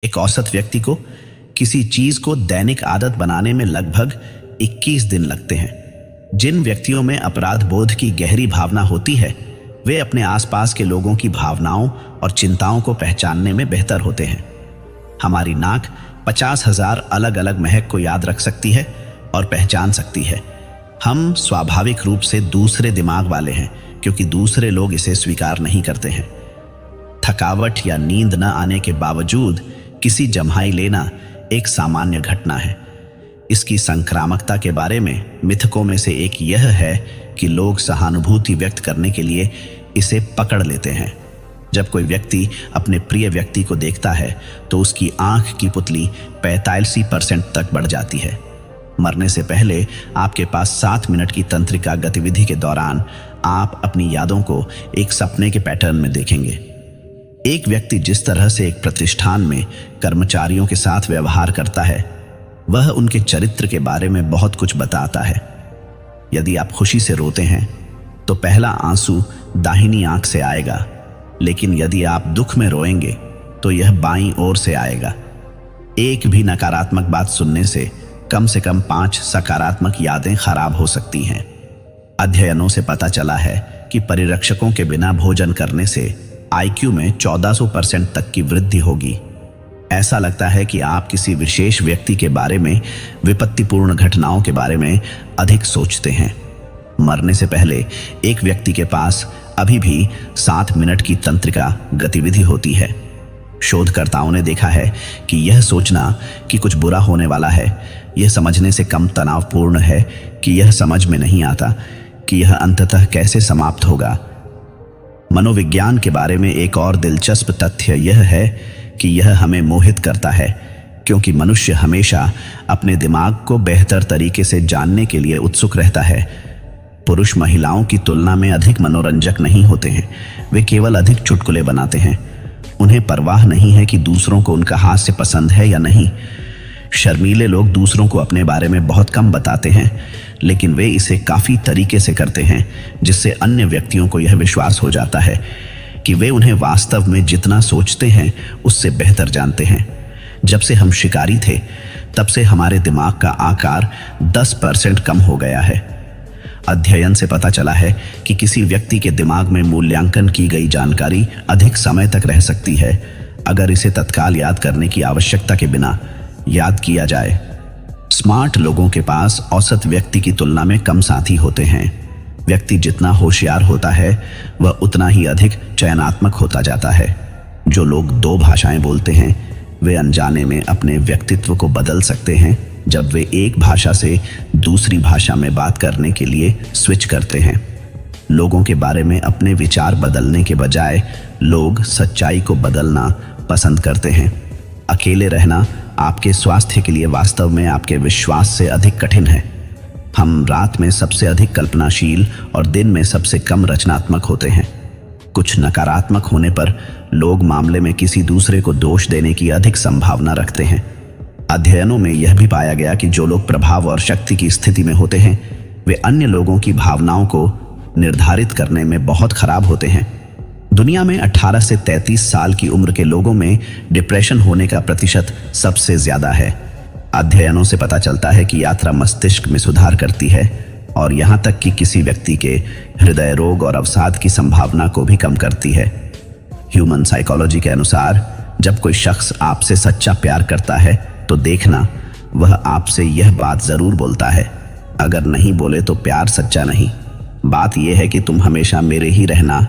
एक औसत व्यक्ति को किसी चीज को दैनिक आदत बनाने में लगभग 21 दिन लगते हैं। जिन व्यक्तियों में अपराध बोध की गहरी भावना होती है वे अपने आसपास के लोगों की भावनाओं और चिंताओं को पहचानने में बेहतर होते हैं। हमारी नाक 50,000 अलग अलग महक को याद रख सकती है और पहचान सकती है। हम स्वाभाविक रूप से दूसरे दिमाग वाले हैं क्योंकि दूसरे लोग इसे स्वीकार नहीं करते हैं। थकावट या नींद न आने के बावजूद किसी जम्हाई लेना एक सामान्य घटना है। इसकी संक्रामकता के बारे में मिथकों में से एक यह है कि लोग सहानुभूति व्यक्त करने के लिए इसे पकड़ लेते हैं। जब कोई व्यक्ति अपने प्रिय व्यक्ति को देखता है तो उसकी आंख की पुतली 45% तक बढ़ जाती है। मरने से पहले आपके पास 7 मिनट की तंत्रिका गतिविधि के दौरान आप अपनी यादों को एक सपने के पैटर्न में देखेंगे। एक व्यक्ति जिस तरह से एक प्रतिष्ठान में कर्मचारियों के साथ व्यवहार करता है वह उनके चरित्र के बारे में बहुत कुछ बताता है। यदि आप खुशी से रोते हैं तो पहला आंसू दाहिनी आंख से आएगा, लेकिन यदि आप दुख में रोएंगे तो यह बाईं ओर से आएगा। एक भी नकारात्मक बात सुनने से कम 5 सकारात्मक यादें खराब हो सकती हैं। अध्ययनों से पता चला है कि परिरक्षकों के बिना भोजन करने से IQ में 1400% तक की वृद्धि होगी। ऐसा लगता है कि आप किसी विशेष व्यक्ति के बारे में, विपत्तिपूर्ण घटनाओं के बारे में अधिक सोचते हैं। मरने से पहले एक व्यक्ति के पास अभी भी 7 मिनट की तंत्रिका गतिविधि होती है। शोधकर्ताओं ने देखा है कि यह सोचना कि कुछ बुरा होने वाला है यह समझने से कम तनावपूर्ण है कि यह समझ में नहीं आता कि यह अंततः कैसे समाप्त होगा। मनोविज्ञान के बारे में एक और दिलचस्प तथ्य यह है कि यह हमें मोहित करता है क्योंकि मनुष्य हमेशा अपने दिमाग को बेहतर तरीके से जानने के लिए उत्सुक रहता है। पुरुष महिलाओं की तुलना में अधिक मनोरंजक नहीं होते हैं, वे केवल अधिक चुटकुले बनाते हैं। उन्हें परवाह नहीं है कि दूसरों को उनका हास्य पसंद है या नहीं। शर्मीले लोग दूसरों को अपने बारे में बहुत कम बताते हैं, लेकिन वे इसे काफी तरीके से करते हैं जिससे अन्य व्यक्तियों को यह विश्वास हो जाता है कि वे उन्हें वास्तव में जितना सोचते हैं उससे बेहतर जानते हैं। जब से हम शिकारी थे तब से हमारे दिमाग का आकार 10% कम हो गया है। अध्ययन से पता चला है कि किसी व्यक्ति के दिमाग में मूल्यांकन की गई जानकारी अधिक समय तक रह सकती है अगर इसे तत्काल याद करने की आवश्यकता के बिना याद किया जाए। स्मार्ट लोगों के पास औसत व्यक्ति की तुलना में कम साथी होते हैं। व्यक्ति जितना होशियार होता है वह उतना ही अधिक चयनात्मक होता जाता है। जो लोग 2 भाषाएं बोलते हैं वे अनजाने में अपने व्यक्तित्व को बदल सकते हैं जब वे एक भाषा से दूसरी भाषा में बात करने के लिए स्विच करते हैं। लोगों के बारे में अपने विचार बदलने के बजाय लोग सच्चाई को बदलना पसंद करते हैं। अकेले रहना आपके स्वास्थ्य के लिए वास्तव में आपके विश्वास से अधिक कठिन है। हम रात में सबसे अधिक कल्पनाशील और दिन में सबसे कम रचनात्मक होते हैं। कुछ नकारात्मक होने पर लोग मामले में किसी दूसरे को दोष देने की अधिक संभावना रखते हैं। अध्ययनों में यह भी पाया गया कि जो लोग प्रभाव और शक्ति की स्थिति में होते हैं वे अन्य लोगों की भावनाओं को निर्धारित करने में बहुत खराब होते हैं। दुनिया में 18 से 33 साल की उम्र के लोगों में डिप्रेशन होने का प्रतिशत सबसे ज्यादा है। अध्ययनों से पता चलता है कि यात्रा मस्तिष्क में सुधार करती है और यहाँ तक कि किसी व्यक्ति के हृदय रोग और अवसाद की संभावना को भी कम करती है। ह्यूमन साइकोलॉजी के अनुसार जब कोई शख्स आपसे सच्चा प्यार करता है तो देखना वह आपसे यह बात जरूर बोलता है। अगर नहीं बोले तो प्यार सच्चा नहीं। बात यह है कि तुम हमेशा मेरे ही रहना